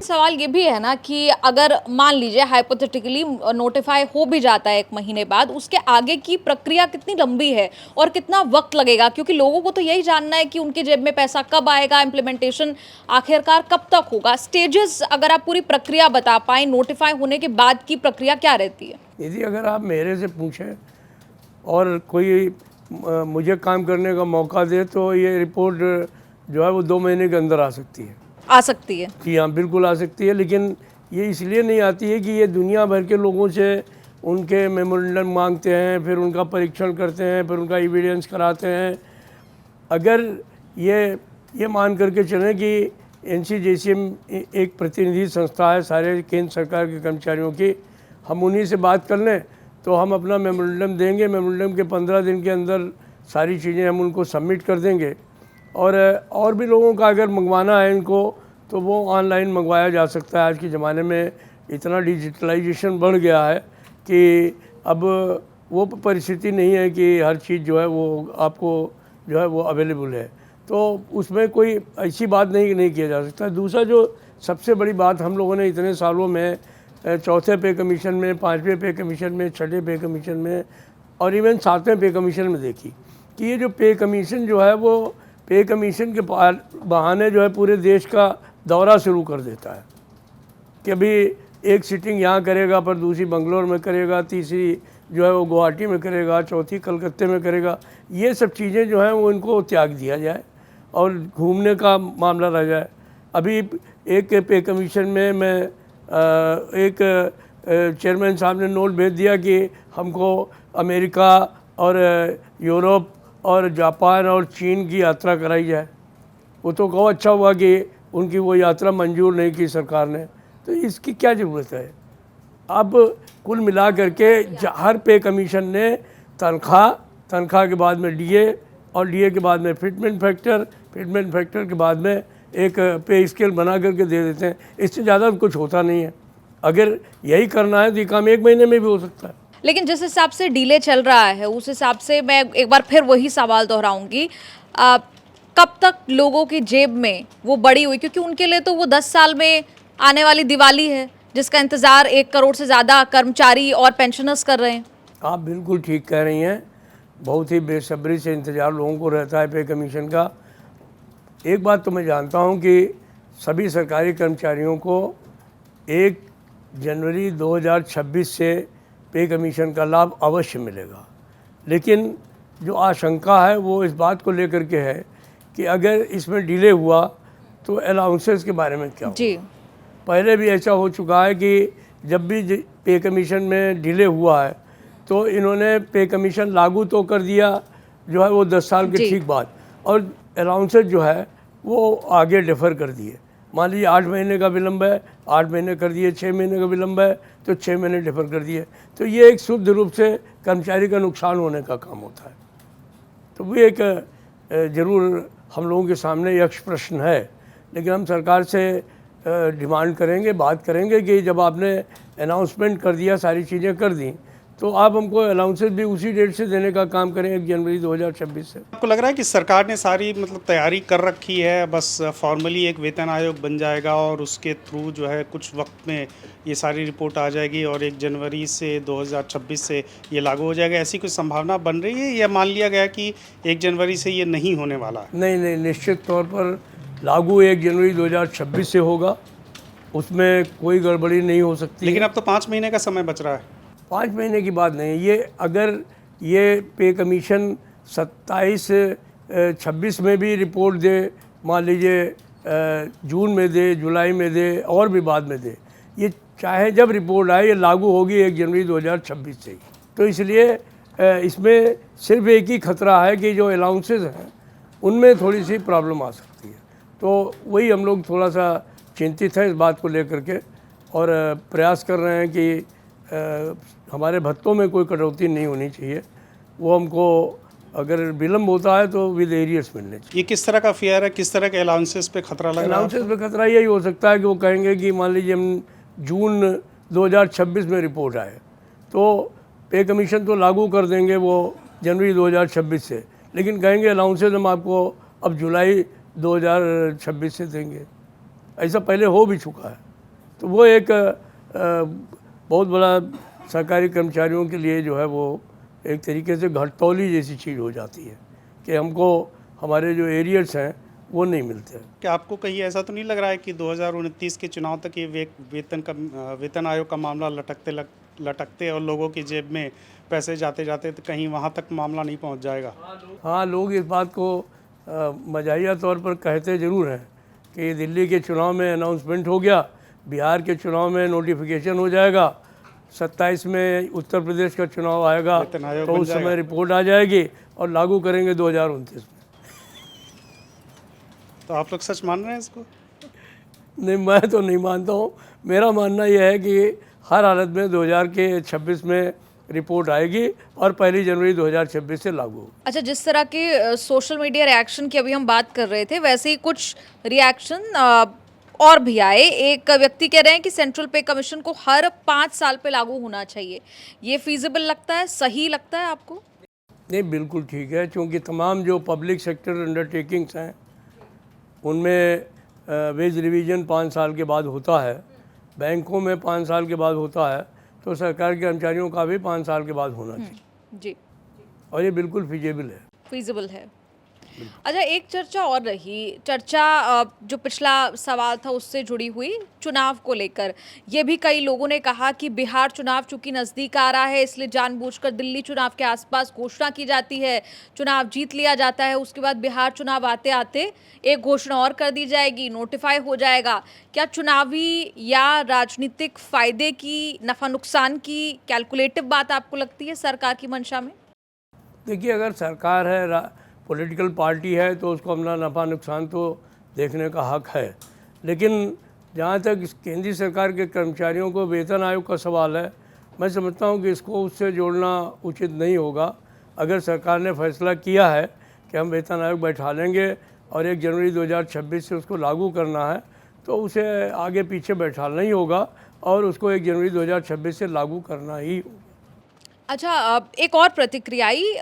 सवाल ये भी है ना कि अगर मान लीजिए हाइपोथेटिकली नोटिफाई हो भी जाता है 1 महीने बाद, उसके आगे की प्रक्रिया कितनी लंबी है और कितना वक्त लगेगा? क्योंकि लोगों को तो यही जानना है कि उनके जेब में पैसा कब आएगा, इम्प्लीमेंटेशन आखिरकार कब तक होगा? स्टेजेस अगर आप पूरी प्रक्रिया बता पाएँ, नोटिफाई होने के बाद की प्रक्रिया क्या रहती है? यदि अगर आप मेरे से पूछें और कोई मुझे काम करने का मौका दे तो ये रिपोर्ट जो है वो 2 महीने के अंदर आ सकती है। आ सकती है? जी हाँ, बिल्कुल आ सकती है, लेकिन ये इसलिए नहीं आती है कि ये दुनिया भर के लोगों से उनके मेमोरेंडम मांगते हैं, फिर उनका परीक्षण करते हैं, फिर उनका एविडेंस कराते हैं। अगर ये मान करके चलें कि एनसीजेसीएम एक प्रतिनिधि संस्था है सारे केंद्र सरकार के कर्मचारियों की, हम उन्हीं से बात कर लें तो हम अपना मेमोरेंडम देंगे, मेमोरेंडम के 15 दिन के अंदर सारी चीज़ें हम उनको सबमिट कर देंगे। और भी लोगों का अगर मंगवाना है इनको तो वो ऑनलाइन मंगवाया जा सकता है। आज के ज़माने में इतना डिजिटलाइजेशन बढ़ गया है कि अब वो परिस्थिति नहीं है कि हर चीज़ जो है वो आपको जो है वो अवेलेबल है, तो उसमें कोई ऐसी बात नहीं किया जा सकता। दूसरा जो सबसे बड़ी बात हम लोगों ने इतने सालों में चौथे पे कमीशन में, 5वें पे कमीशन में, 6ठे पे कमीशन में और इवन 7वें पे कमीशन में देखी कि ये जो पे कमीशन जो है वो पे कमीशन के बहाने जो है पूरे देश का दौरा शुरू कर देता है कि अभी एक सिटिंग यहाँ करेगा, पर दूसरी बंगलोर में करेगा, तीसरी जो है वो गुवाहाटी में करेगा, चौथी कलकत्ते में करेगा। ये सब चीज़ें जो हैं वो इनको त्याग दिया जाए और घूमने का मामला रह जाए। अभी एक पे कमीशन में मैं एक चेयरमैन साहब ने नोट भेज दिया कि हमको अमेरिका और यूरोप और जापान और चीन की यात्रा कराई जाए। वो तो कहो अच्छा हुआ कि उनकी वो यात्रा मंजूर नहीं की सरकार ने, तो इसकी क्या ज़रूरत है? अब कुल मिला करके हर पे कमीशन ने तनख्वाह के बाद में डीए और डीए के बाद में फिटमेंट फैक्टर के बाद में एक पे स्केल बना करके दे देते हैं। इससे ज़्यादा कुछ होता नहीं है। अगर यही करना है तो ये काम 1 महीने में भी हो सकता है। लेकिन जिस हिसाब से डिले चल रहा है उस हिसाब से मैं एक बार फिर वही सवाल दोहराऊंगी, कब तक लोगों की जेब में वो बड़ी हुई? क्योंकि उनके लिए तो वो 10 साल में आने वाली दिवाली है जिसका इंतजार 1 करोड़ से ज़्यादा कर्मचारी और पेंशनर्स कर रहे हैं। आप बिल्कुल ठीक कह रही हैं, बहुत ही बेसब्री से इंतज़ार लोगों को रहता है पे कमीशन का। एक बात तो मैं जानता हूं कि सभी सरकारी कर्मचारियों को 1 जनवरी 2026 से पे कमीशन का लाभ अवश्य मिलेगा, लेकिन जो आशंका है वो इस बात को लेकर के है कि अगर इसमें डिले हुआ तो अलाउंसेस के बारे में क्या जी। पहले भी ऐसा हो चुका है कि जब भी पे कमीशन में डिले हुआ है तो इन्होंने पे कमीशन लागू तो कर दिया जो है वो 10 साल के ठीक बाद, और अलाउंसेस जो है वो आगे डिफ़र कर दिए। मान लीजिए 8 महीने का विलम्ब है, 8 महीने कर दिए, 6 महीने का विलम्ब है तो 6 महीने डिफ़र कर दिए। तो ये एक शुद्ध रूप से कर्मचारी का नुकसान होने का काम होता है। तो वो एक ज़रूर हम लोगों के सामने यक्ष प्रश्न है, लेकिन हम सरकार से डिमांड करेंगे, बात करेंगे कि जब आपने अनाउंसमेंट कर दिया, सारी चीज़ें कर दी, तो आप हमको अलाउंसेस भी उसी डेट से देने का काम करें, 1 जनवरी 2026 से। आपको लग रहा है कि सरकार ने सारी तैयारी कर रखी है, बस फॉर्मली एक वेतन आयोग बन जाएगा और उसके थ्रू जो है कुछ वक्त में ये सारी रिपोर्ट आ जाएगी और 1 जनवरी से 2026 से ये लागू हो जाएगा, ऐसी कुछ संभावना बन रही है या मान लिया गया कि 1 जनवरी से ये नहीं होने वाला है? नहीं, निश्चित तौर पर लागू 1 जनवरी 2026 से होगा, उसमें कोई गड़बड़ी नहीं हो सकती। लेकिन अब तो 5 महीने का समय बच रहा है। 5 महीने की बात नहीं, ये अगर ये पे कमीशन 27-26 में भी रिपोर्ट दे, मान लीजिए जून में दे, जुलाई में दे और भी बाद में दे, ये चाहे जब रिपोर्ट आए ये लागू होगी 1 जनवरी 2026 से ही। तो इसलिए इसमें सिर्फ एक ही खतरा है कि जो अलाउंसेस हैं उनमें थोड़ी सी प्रॉब्लम आ सकती है। तो वही हम लोग थोड़ा सा चिंतित हैं इस बात को लेकर के और प्रयास कर रहे हैं कि हमारे भत्तों में कोई कटौती नहीं होनी चाहिए। वो हमको अगर विलम्ब होता है तो विद एरियर्स मिलने चाहिए। ये किस तरह का फेयर है, किस तरह के अलाउंसेस पे खतरा लग रहा है? अलाउंसेस पे खतरा यही हो सकता है कि वो कहेंगे कि मान लीजिए हम जून 2026 में रिपोर्ट आए तो पे कमीशन तो लागू कर देंगे वो जनवरी 2026 से, लेकिन कहेंगे अलाउंसेस हम आपको अब जुलाई 2026 से देंगे। ऐसा पहले हो भी चुका है। तो वो एक बहुत बड़ा सरकारी कर्मचारियों के लिए जो है वो एक तरीके से घटतौली जैसी चीज़ हो जाती है कि हमको हमारे जो एरियर्स हैं वो नहीं मिलते हैं। क्या आपको कहीं ऐसा तो नहीं लग रहा है कि 2029 के चुनाव तक ये वेतन आयोग का मामला लटकते और लोगों की जेब में पैसे जाते जाते तो कहीं वहाँ तक मामला नहीं पहुँच जाएगा? हाँ, लोग इस बात को मजाहिया तौर पर कहते ज़रूर हैं कि दिल्ली के चुनाव में अनाउंसमेंट हो गया, बिहार के चुनाव में नोटिफिकेशन हो जाएगा, 27 में उत्तर प्रदेश का चुनाव आएगा वेतन आयोग तो बन उस समय जाएगा। रिपोर्ट आ जाएगी और लागू करेंगे 2029 में। तो आप लोग सच मान रहे हैं इसको? नहीं, मैं तो नहीं मानता हूँ। मेरा मानना यह है कि हर हालत में 2026 में रिपोर्ट आएगी और 1 जनवरी 2026 से लागू होगी। अच्छा, जिस तरह के सोशल मीडिया रिएक्शन की अभी हम बात कर रहे थे, वैसे ही कुछ रिएक्शन और भी आए। एक व्यक्ति कह रहे हैं कि सेंट्रल पे कमीशन को हर 5 साल पे लागू होना चाहिए। ये फीजिबल लगता है, सही लगता है आपको? नहीं, बिल्कुल ठीक है, क्योंकि तमाम जो पब्लिक सेक्टर अंडरटेकिंग्स हैं उनमें वेज रिवीजन 5 साल के बाद होता है, बैंकों में 5 साल के बाद होता है, तो सरकार के कर्मचारियों का भी 5 साल के बाद होना चाहिए जी, और ये बिल्कुल फिजिबल है। फीजिबल है। अच्छा, एक चर्चा और रही, जो पिछला सवाल था उससे जुड़ी हुई, चुनाव को लेकर। ये भी कई लोगों ने कहा कि बिहार चुनाव चूंकि नज़दीक आ रहा है, इसलिए जानबूझकर दिल्ली चुनाव के आसपास घोषणा की जाती है, चुनाव जीत लिया जाता है, उसके बाद बिहार चुनाव आते आते एक घोषणा और कर दी जाएगी, नोटिफाई हो जाएगा। क्या चुनावी या राजनीतिक फायदे की, नफा नुकसान की कैलकुलेटिव बात आपको लगती है सरकार की मंशा में? देखिए, अगर सरकार है, पॉलिटिकल पार्टी है, तो उसको अपना नफ़ा नुकसान तो देखने का हक है, लेकिन जहाँ तक इस केंद्रीय सरकार के कर्मचारियों को वेतन आयोग का सवाल है, मैं समझता हूँ कि इसको उससे जोड़ना उचित नहीं होगा। अगर सरकार ने फैसला किया है कि हम वेतन आयोग बैठा लेंगे और 1 जनवरी 2026 से उसको लागू करना है, तो उसे आगे पीछे बैठाना ही होगा और उसको 1 जनवरी 2026 से लागू करना ही होगा। अच्छा, एक और प्रतिक्रिया आई।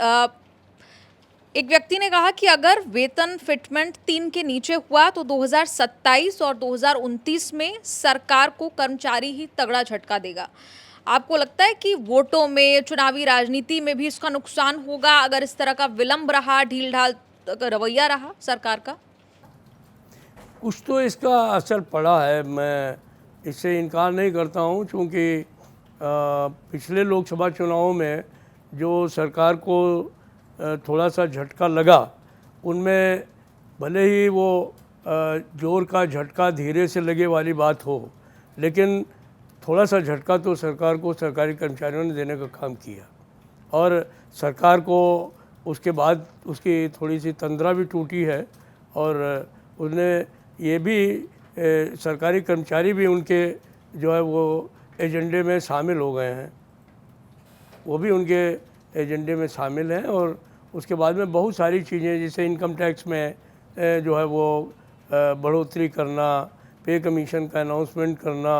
एक व्यक्ति ने कहा कि अगर वेतन फिटमेंट 3 के नीचे हुआ तो 2027 और 2029 में सरकार को कर्मचारी ही तगड़ा झटका देगा। आपको लगता है कि वोटों में, चुनावी राजनीति में भी इसका नुकसान होगा अगर इस तरह का विलंब रहा, ढील ढाल रवैया रहा सरकार का? कुछ तो इसका असर पड़ा है, मैं इससे इनकार नहीं करता हूँ, क्योंकि पिछले लोकसभा चुनावों में जो सरकार को थोड़ा सा झटका लगा, उनमें भले ही वो जोर का झटका धीरे से लगे वाली बात हो, लेकिन थोड़ा सा झटका तो सरकार को, सरकारी कर्मचारियों ने देने का काम किया और सरकार को उसके बाद उसकी थोड़ी सी तंद्रा भी टूटी है और उसने ये भी सरकारी कर्मचारी भी उनके जो है वो एजेंडे में शामिल हो गए हैं, वो भी उनके एजेंडे में शामिल हैं और उसके बाद में बहुत सारी चीज़ें, जैसे इनकम टैक्स में जो है वो बढ़ोतरी करना, पे कमीशन का अनाउंसमेंट करना,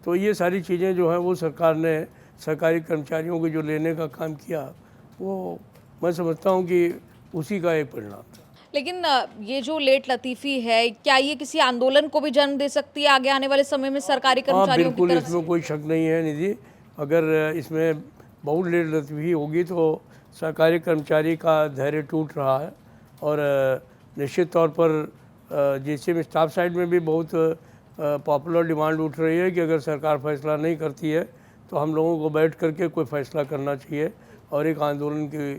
तो ये सारी चीज़ें जो हैं वो सरकार ने सरकारी कर्मचारियों को जो लेने का काम किया, वो मैं समझता हूँ कि उसी का एक परिणाम था। लेकिन ये जो लेट लतीफ़ी है, क्या ये किसी आंदोलन को भी जन्म दे सकती है आगे आने वाले समय में सरकारी कर्मचारियों की बिल्कुल, तरफ से? इसमें कोई शक नहीं है निधि। अगर इसमें बहुत लेट लतीफ़ी होगी तो सरकारी कर्मचारी का धैर्य टूट रहा है और निश्चित तौर पर जीसीएम स्टाफ साइड में भी बहुत पॉपुलर डिमांड उठ रही है कि अगर सरकार फैसला नहीं करती है तो हम लोगों को बैठ करके कोई फ़ैसला करना चाहिए और एक आंदोलन की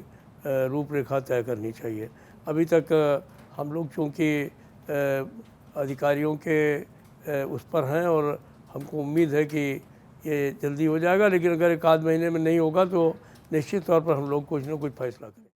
रूपरेखा तय करनी चाहिए। अभी तक हम लोग चूँकि अधिकारियों के उस पर हैं और हमको उम्मीद है कि ये जल्दी हो जाएगा, लेकिन अगर 1 आध महीने में नहीं होगा तो निश्चित तौर पर हम लोग कुछ ना कुछ फैसला करें।